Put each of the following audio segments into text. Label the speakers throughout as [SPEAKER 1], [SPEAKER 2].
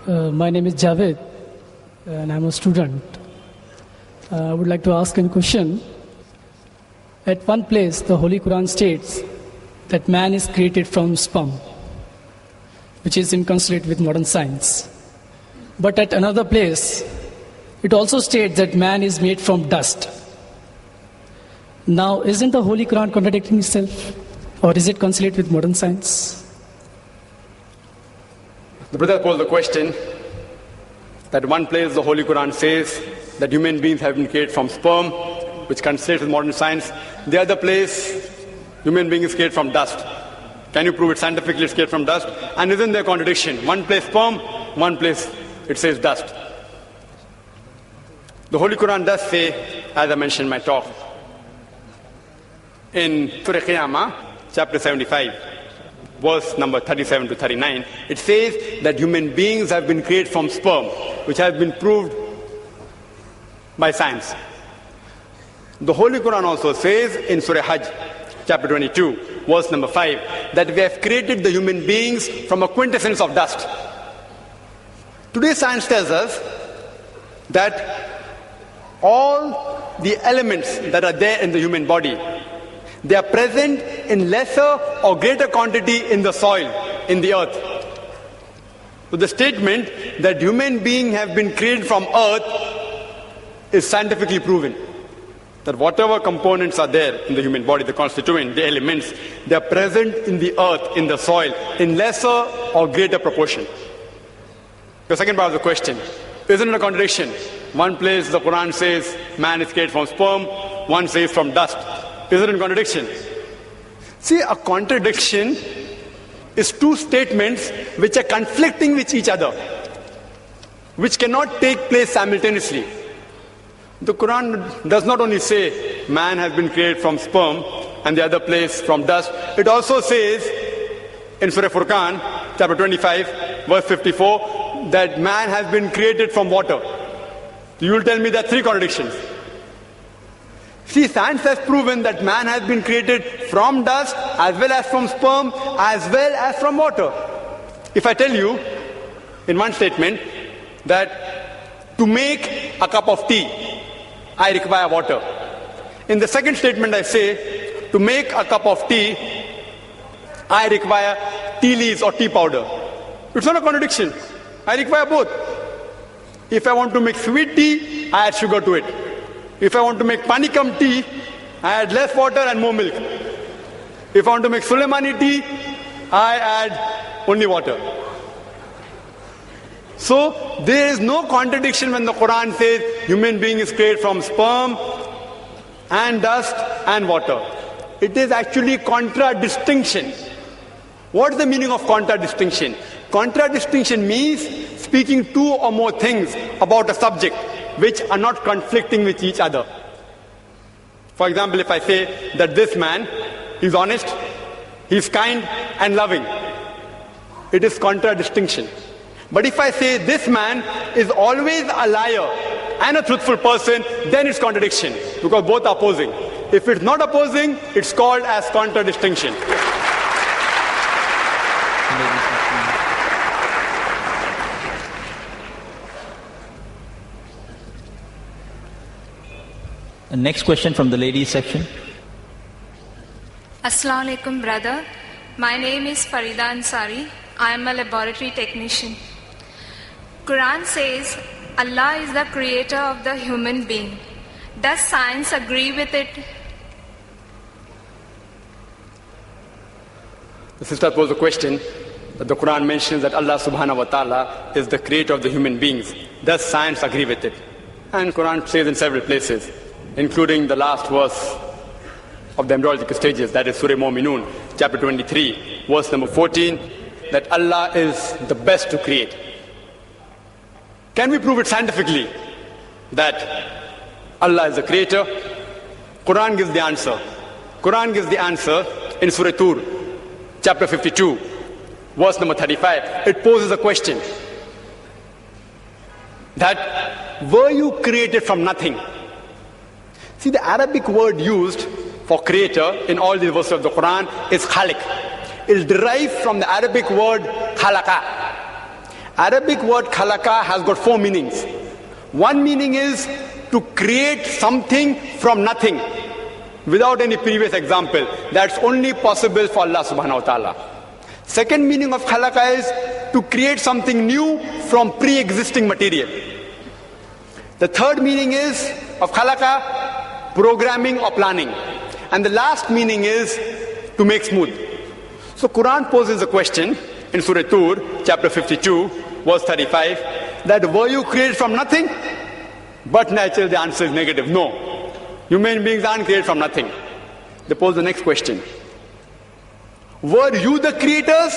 [SPEAKER 1] My name is Javed, and I'm a student. I would like to ask a question. At one place, the Holy Quran states that man is created from sperm, which is inconsistent with modern science. But at another place, it also states that man is made from dust. Now, isn't the Holy Quran contradicting itself? Or is it consistent with modern science?
[SPEAKER 2] The brother posed the question that one place the Holy Quran says that human beings have been created from sperm, which consists with modern science. The other place, human being is created from dust. Can you prove it scientifically it's created from dust? And isn't there a contradiction? One place sperm, one place it says dust. The Holy Quran does say, as I mentioned in my talk, in Surah Qiyamah, chapter 75, verse number 37 to 39, it says that human beings have been created from sperm, which has been proved by science. The Holy Quran also says in Surah Hajj, chapter 22, verse number 5, that we have created the human beings from a quintessence of dust. Today science tells us that all the elements that are there in the human body, they are present in lesser or greater quantity in the soil, in the earth. So the statement that human beings have been created from earth is scientifically proven. That whatever components are there in the human body, the constituent, the elements, they are present in the earth, in the soil, in lesser or greater proportion. The second part of the question, isn't it a contradiction? One place the Quran says man is created from sperm, one says from dust. Is it a contradiction? See, a contradiction is two statements which are conflicting with each other, which cannot take place simultaneously. The Quran does not only say man has been created from sperm and the other place from dust. It also says in Surah Furqan, chapter 25, verse 54, that man has been created from water. You will tell me there are three contradictions. See, science has proven that man has been created from dust, as well as from sperm, as well as from water. If I tell you in one statement that to make a cup of tea, I require water. In the second statement I say, to make a cup of tea, I require tea leaves or tea powder. It's not a contradiction. I require both. If I want to make sweet tea, I add sugar to it. If I want to make panikam tea, I add less water and more milk. If I want to make Sulaimani tea, I add only water. So there is no contradiction when the Quran says human being is created from sperm and dust and water. It is actually contradistinction. What is the meaning of contradistinction? Contradistinction means speaking two or more things about a subject which are not conflicting with each other. For example, if I say that this man is honest, he's kind and loving, it is contradistinction. But if I say this man is always a liar and a truthful person, then it's contradiction, because both are opposing. If it's not opposing, it's called as contradistinction.
[SPEAKER 3] The next question from the ladies section.
[SPEAKER 4] Assalamu alaikum, brother. My name is Farida Ansari. I am a laboratory technician. Quran says Allah is the creator of the human being. Does science agree with it?
[SPEAKER 2] The sister posed a question that the Quran mentions that Allah subhanahu wa ta'ala is the creator of the human beings. Does science agree with it? And Quran says in several places, including the last verse of the embryological stages, that is Surah Mu'minun, chapter 23, verse number 14, that Allah is the best to create. Can we prove it scientifically that Allah is the creator? Quran gives the answer. Quran gives the answer in Surah Tur, chapter 52, verse number 35. It poses a question that were you created from nothing? See, the Arabic word used for creator in all the verses of the Quran is khaliq. It is derived from the Arabic word khalaqa. Arabic word khalaqa has got 4 meanings. One meaning is to create something from nothing without any previous example. That's only possible for Allah subhanahu wa ta'ala. Second meaning of khalaqa is to create something new from pre-existing material. The third meaning is of khalaqa, programming or planning. And the last meaning is to make smooth. So Quran poses a question in Surah Tur, chapter 52, verse 35, that were you created from nothing? But naturally the answer is negative. No. Human beings aren't created from nothing. They pose the next question. Were you the creators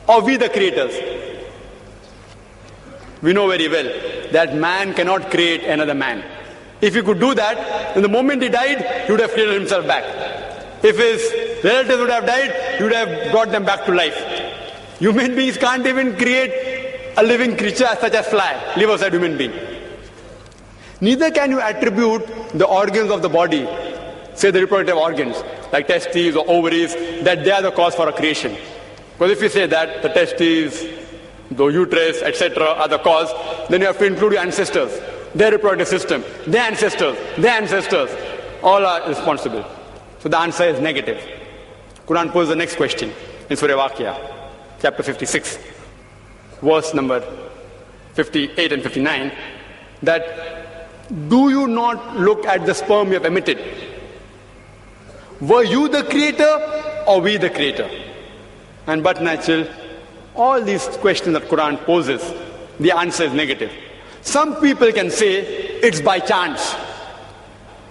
[SPEAKER 2] or we the creators? We know very well that man cannot create another man. If he could do that, then the moment he died, he would have created himself back. If his relatives would have died, he would have brought them back to life. Human beings can't even create a living creature such as fly, live aside human being. Neither can you attribute the organs of the body, say the reproductive organs, like testes or ovaries, that they are the cause for a creation. Because if you say that the testes, the uterus, etc. are the cause, then you have to include your ancestors, their reproductive system, their ancestors, all are responsible. So the answer is negative. Quran poses the next question in Surah Waqia, chapter 56, verse number 58 and 59, that do you not look at the sperm you have emitted? Were you the creator or we the creator? And but natural, all these questions that Quran poses, the answer is negative. Some people can say it's by chance.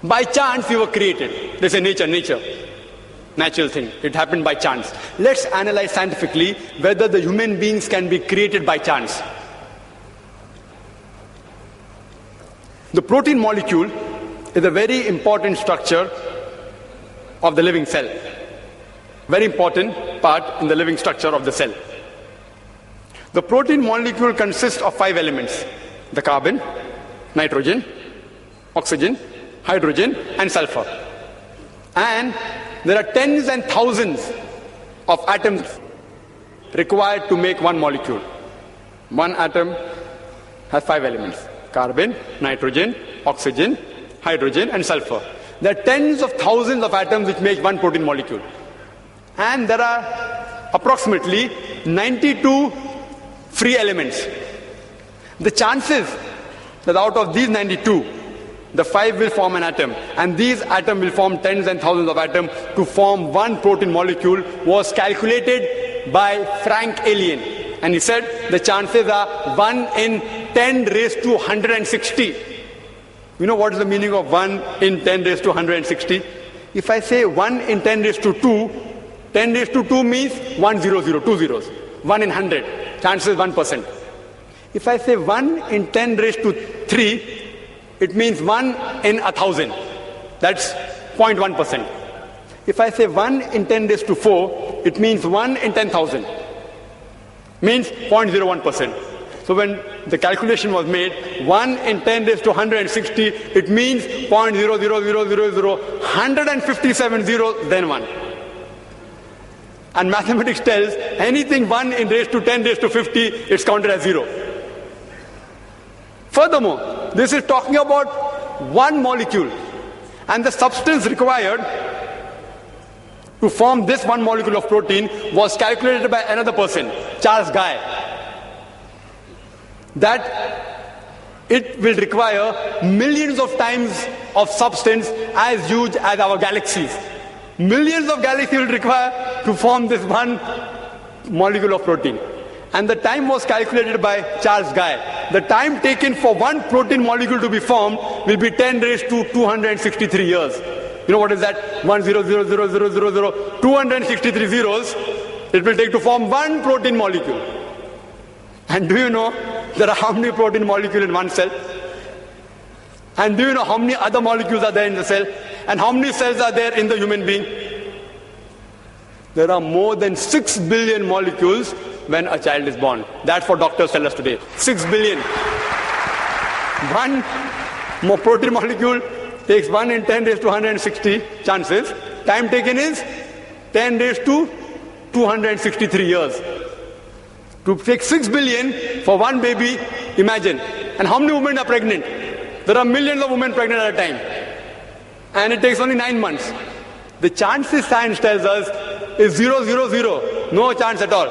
[SPEAKER 2] By chance we were created. They say nature. Natural thing. It happened by chance. Let's analyze scientifically whether the human beings can be created by chance. The protein molecule is a very important structure of the living cell. Very important part in the living structure of the cell. The protein molecule consists of 5 elements: the carbon, nitrogen, oxygen, hydrogen, and sulfur. And there are tens and thousands of atoms required to make one molecule. One atom has 5 elements: carbon, nitrogen, oxygen, hydrogen, and sulfur. There are tens of thousands of atoms which make one protein molecule. And there are approximately 92 free elements. The chances that out of these 92, the 5 will form an atom, and these atoms will form tens and thousands of atoms to form one protein molecule was calculated by Frank Alien. And he said the chances are 1 in 10 raised to 160. You know what is the meaning of 1 in 10 raised to 160? If I say 1 in 10 raised to 2, 10 raised to 2 means 100, 2 zeros. 1 in 100, chances 1%. If I say 1 in 10 raised to 3, it means 1 in 1,000. That's 0.1%. If I say 1 in 10 raised to 4, it means 1 in 10,000. Means 0.01%. So when the calculation was made, 1 in 10 raised to 160, it means 0.00000, 157 zeros, then 1. And mathematics tells anything 1 in raised to 10 raised to 50, it's counted as 0. Furthermore, this is talking about one molecule, and the substance required to form this one molecule of protein was calculated by another person, Charles Guy, that it will require millions of times of substance as huge as our galaxies. Millions of galaxies will require to form this one molecule of protein. And the time was calculated by Charles Guy. The time taken for one protein molecule to be formed will be 10 raised to 263 years. You know what is that? 1000000, 263 zeros it will take to form one protein molecule. And do you know there are how many protein molecules in one cell? And do you know how many other molecules are there in the cell? And how many cells are there in the human being? There are more than 6 billion molecules when a child is born. That's what doctors tell us today. 6 billion. One more protein molecule takes 1 in 10 raised to 160 chances. Time taken is 10 raised to 263 years. To take 6 billion for one baby, imagine. And how many women are pregnant? There are millions of women pregnant at a time. And it takes only 9 months. The chances science tells us is 0, 0, 0. No chance at all.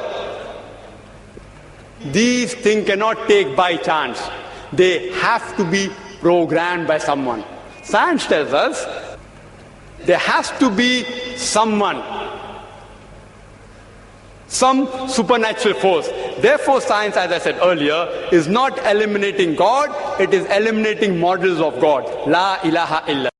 [SPEAKER 2] These things cannot take by chance. They have to be programmed by someone. Science tells us there has to be someone, some supernatural force. Therefore, science, as I said earlier, is not eliminating God, it is eliminating models of God. La ilaha illa.